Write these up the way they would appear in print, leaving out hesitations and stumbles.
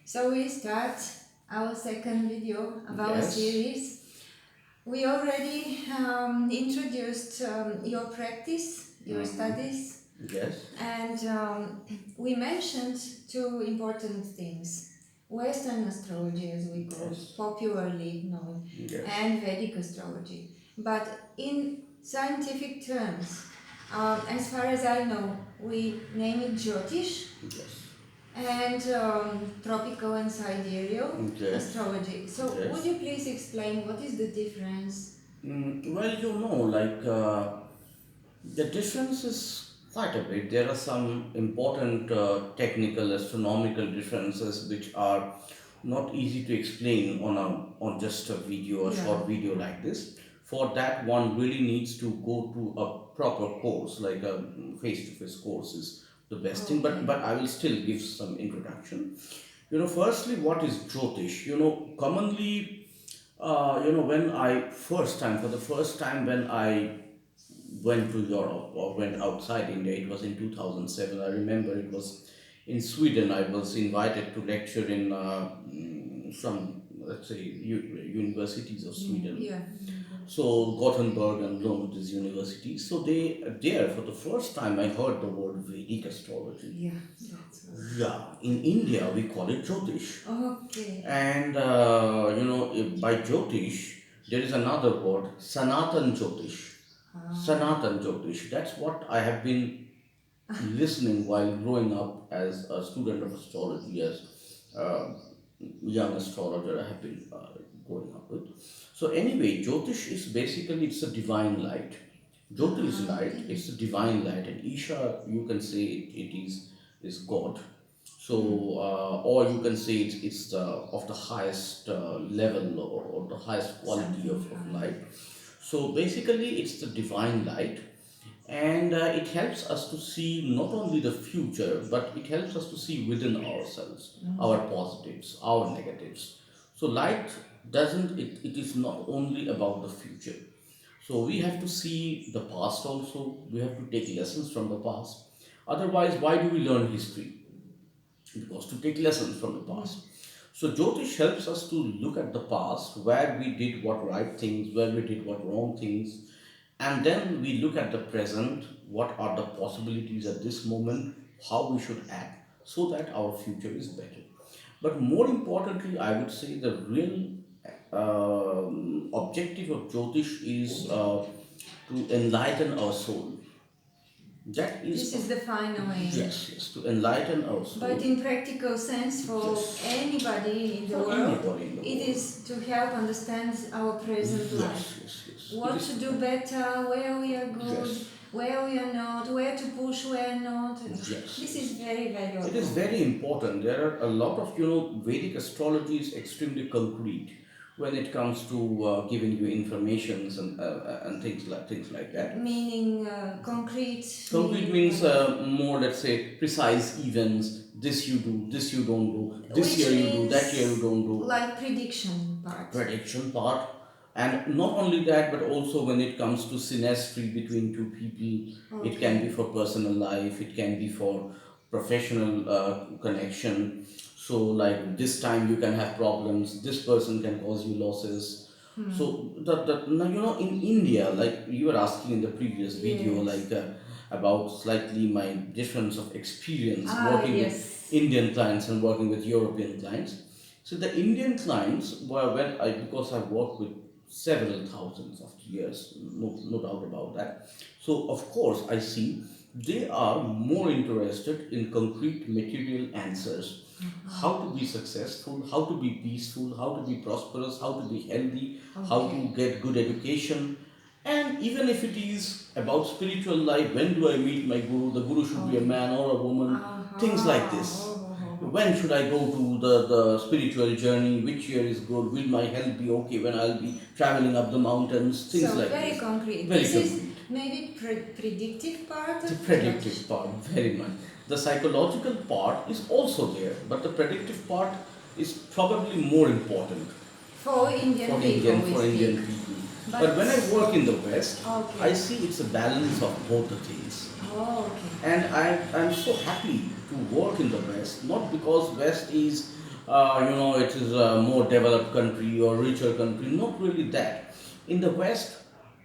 So we start our second video of our Yes, series. We already introduced your practice, your studies, yes, and we mentioned two important things. Western astrology, as we call it, yes, popularly known, yes, and Vedic astrology. But in scientific terms, as far as I know, we name it Jyotish yes, and tropical and sidereal yes, astrology. So, would yes. you please explain what is the difference? Well, the difference is quite a bit. There are some important technical astronomical differences which are not easy to explain on just a video, a Yeah. short video like this. For that, one really needs to go to a proper course, like a face-to-face course is the best thing. Okay. But I will still give some introduction. Firstly, what is Jyotish? Commonly, when for the first time when I went to Europe or went outside India, it was in 2007. I remember it was in Sweden. I was invited to lecture in some, let's say, universities of Yeah. Sweden. Yeah. So Gothenburg and Lund, these universities. So there for the first time I heard the word Vedic astrology. Yeah. That's Yeah, in India we call it Jyotish. okay. And by Jyotish, there is another word, Sanatan Jyotish. Sanatan Jyotish. That's what I have been listening while growing up as a student of astrology, as a young astrologer. I have been growing up with. So anyway, Jyotish is basically it's a divine light. Jyoti is light. Okay. It's a divine light, and Isha you can say it is God. So, or you can say it's of the highest level or the highest quality Something of high. light. So basically, it's the divine light, and it helps us to see not only the future, but it helps us to see within ourselves, our positives, our negatives. So light doesn't it is not only about the future. So we have to see the past also. We have to take lessons from the past. Otherwise, why do we learn history? Because to take lessons from the past. So Jyotish helps us to look at the past, where we did what right things, where we did what wrong things, and then we look at the present, what are the possibilities at this moment, how we should act so that our future is better. But more importantly, I would say the real objective of Jyotish is to enlighten our soul. That This is, is the final aim. yes, to enlighten our But soul. in practical sense, for Yes. anybody in the For world, anybody in the it world. is to help understand our present Yes, life. yes. It What is, to do better, where we are good, yes, where we are not, where to push, where not. yes, This is yes. very It is valuable. very important. There are a lot of, Vedic astrology is extremely concrete when it comes to giving you informations and things like that. Meaning concrete, Concrete meaning means more, let's say, precise events. This you do, this you don't do. This which year you do, that year you means don't do. like prediction part. Prediction part. And not only that, but also when it comes to synastry between two people, it can be Okay. for personal life, it can be for professional connection. So, like this time you can have problems, this person can cause you losses. So, now, in India, like you were asking in the previous video, Yes. like about slightly my difference of experience Ah, working with yes. Indian clients and working with European clients. So the Indian clients were because I worked with several thousands of years, no doubt about that. So of course I see they are more interested in concrete material answers. How to be successful, how to be peaceful, how to be prosperous, how to be healthy, how to Okay. get good education. And even if it is about spiritual life, when do I meet my guru? The guru should be a Okay. man or a woman, things like Aha. this. Oh. When should I go to the spiritual journey? Which year is good? Will my health be okay when I'll be traveling up the mountains? Things So like very this. concrete. Very This is concrete. maybe predictive part The of Jyotish. predictive part, very much. The psychological part is also there, but the predictive part is probably more important For Indian people, we for Indian speak. people. But But when I work in the West, I okay. see it's a balance of both the things. Oh, okay. And I'm so happy to work in the West, not because West is it is a more developed country or richer country. Not really that. In the West,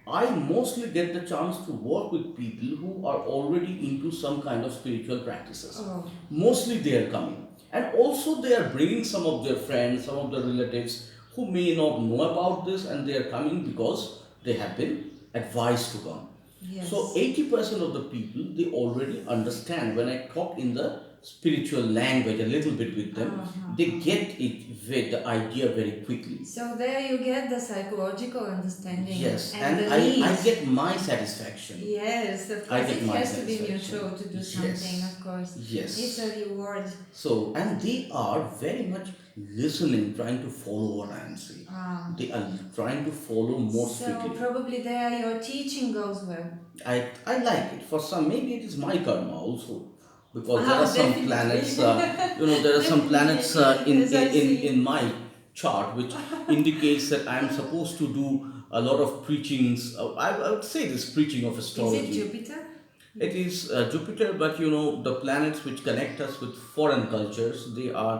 I mostly get the chance to work with people who are already into some kind of spiritual practices. Oh, Mostly they are coming. And also they are bringing some of their friends, some of their relatives who may not know about this, and they are coming because they have been advised to come. So yes. 80% of the people, they already understand. When I talk in the spiritual language a little bit with them, they Uh-huh. get it with the idea very quickly. So there you get the psychological understanding Yes, and and the I need. get my satisfaction. Yes, of I course, get it my has to be satisfaction. mutual to do something, Yes, of course. It's yes. a reward. So, and they are very much listening, trying to follow what I am saying. Ah. They are trying to follow more So strictly. probably there your teaching goes well. I like it. For some, maybe it is my karma also, because there are Ah, some definitely. planets. There are some planets Definitely, as I in see. my chart which indicates that I am supposed to do a lot of preachings. I would say this preaching of Is it astrology. Jupiter? It is Jupiter, but the planets which connect us with foreign cultures, they are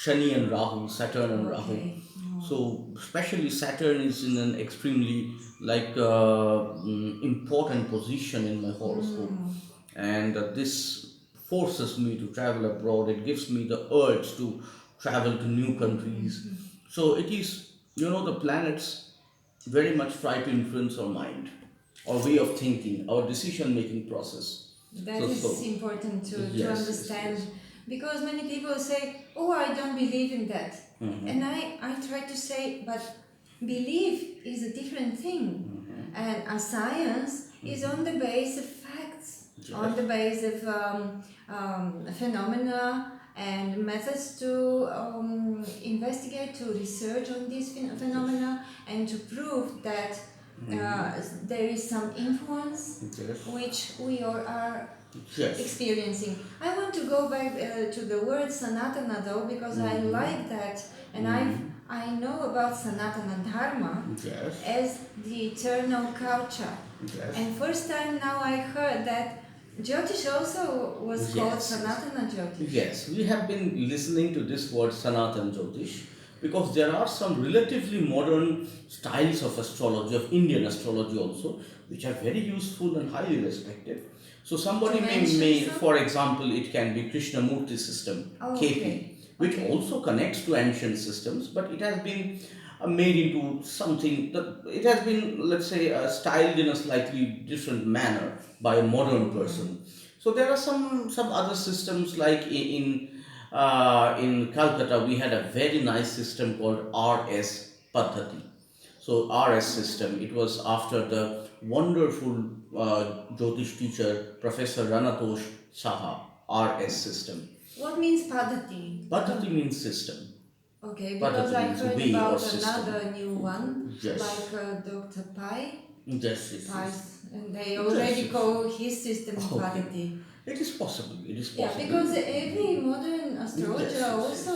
Shani and Rahu, Saturn and Rahu. Okay. Oh. So, especially Saturn is in an extremely important position in my horoscope, Mm. and this forces me to travel abroad. It gives me the urge to travel to new countries. So, it is the planets very much try to influence our mind, our way of thinking, our decision making process. That is So important to yes, yes, understand yes. because many people say, "Oh, I don't believe in that," and Mm-hmm. I try to say, "But belief is a different thing, and a science is on the base of facts, Yes. on the base of phenomena and methods to investigate, to research on these phenomena, and to prove that." There is some influence Yes. which we all are Yes. experiencing. I want to go back to the word Sanatana though because I like that and I know about Sanatana Dharma Yes. as the eternal culture. Yes. And first time now I heard that Jyotish also was called Yes. Sanatana Jyotish. Yes, we have been listening to this word Sanatan Jyotish because there are some relatively modern styles of astrology, of Indian astrology also, which are very useful and highly respected. So To somebody mention may, some? for example, it can be Krishnamurti system, Oh, KP, okay. which Okay. also connects to ancient systems, but it has been made into something that it has been, let's say, styled in a slightly different manner by a modern person. So there are some other systems like in Calcutta we had a very nice system called RS Paddhati. So RS system, it was after the wonderful Jyotish teacher Professor Ranatosh Saha, RS system. What means Padati? Paddhati means system. Okay, because Paddhati I means heard way or about system. another new one, Yes. like Dr. Pai, Yes, yes, yes. Pies, and they Yes, already yes. call his system Okay. Padati. It is possible. It is Yeah, possible. because every modern Yes, astrologer yes, yes. also,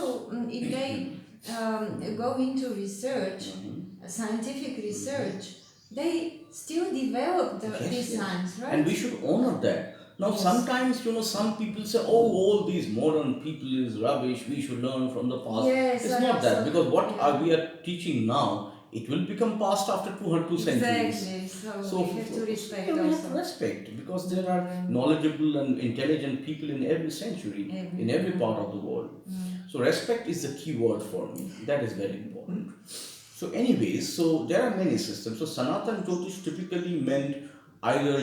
if they go into research, scientific research, they still develop Yes, these yes. signs, And we right? should honor that. Now, Yes. sometimes, some people say, oh, all these modern people is rubbish, we should learn from the past. Yes, It's I not that, also, because what yeah. we are teaching now, it will become past after 200 centuries. Exactly, so So, we have to respect we have to also. respect because there are knowledgeable and intelligent people in every century, in every part of the world. So, respect is the key word for me. That is very important. So, anyways, so there are many systems. So, Sanatan Jyotish typically meant either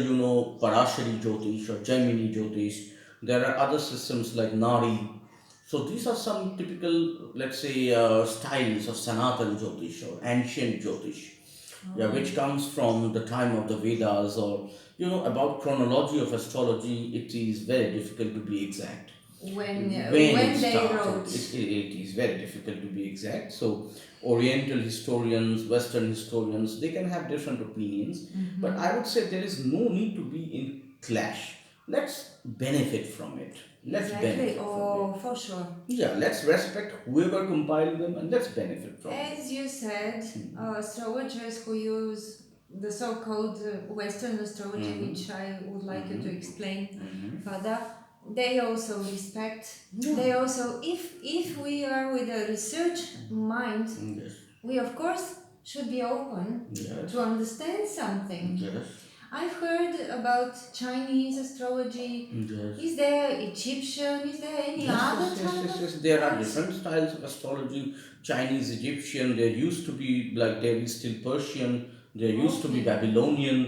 Parashari Jyotish or Jaimini Jyotish. There are other systems like Nari. So, these are some typical, let's say, styles of Sanatan Jyotish or ancient Jyotish. Yeah, which comes from the time of the Vedas, or about chronology of astrology. It is very difficult to be exact when it When they started. wrote. It is very difficult to be exact. So, Oriental historians, Western historians, they can have different opinions, but I would say there is no need to be in clash. Let's benefit from it. Let's Exactly, benefit from it. oh, for sure. Yeah, let's respect whoever compiled them and let's benefit from it. As you said, astrologers who use the so called Western astrology, which I would like you to explain further, they also respect. Yeah. They also, if we are with a research mind, Yes. we of course should be open Yes. to understand something. Yes. I've heard about Chinese astrology. Yes. Is there Egyptian? Is there any Yes, other yes, yes, type yes, of yes. There are cards? different styles of astrology. Chinese, Egyptian. There used to be like there is still Persian. There used to be Okay. Babylonian.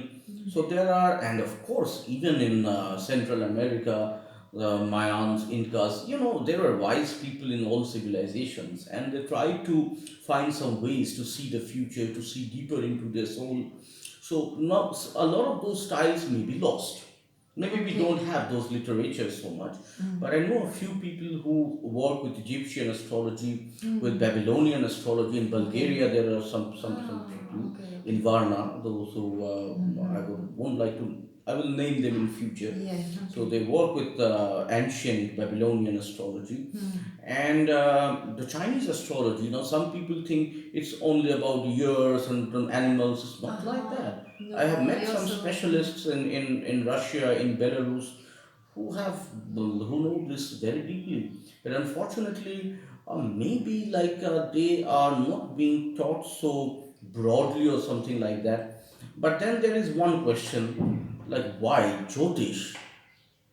So there are, and of course, even in Central America, the Mayans, Incas. There are wise people in all civilizations, and they try to find some ways to see the future, to see deeper into their soul. So not a lot of those styles may be lost. Maybe we Okay. don't have those literatures so much, but I know a few people who work with Egyptian astrology, with Babylonian astrology. In Bulgaria, there are some Ah, people okay, in okay. Varna, those who won't like to. I will name them in future. Yeah, So okay. they work with ancient Babylonian astrology, and the Chinese astrology. Some people think it's only about years and animals. It's not like Uh-huh. that. No, I have met I some also. specialists in Russia, in Belarus, who know this very deeply. But unfortunately, maybe like they are not being taught so broadly or something like that. But then there is one question, like why Jyotish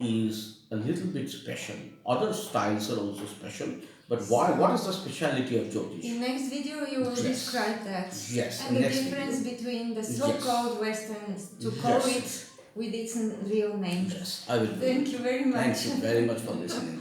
is a little bit special. Other styles are also special, but why? What is So, the speciality of in Jyotish? next video, you will Yes, describe that yes. and In the next video. difference between the Yes, so-called Western to call yes, it yes. with its real name. Yes, I will do Thank it. you very Thank much. you very much for listening.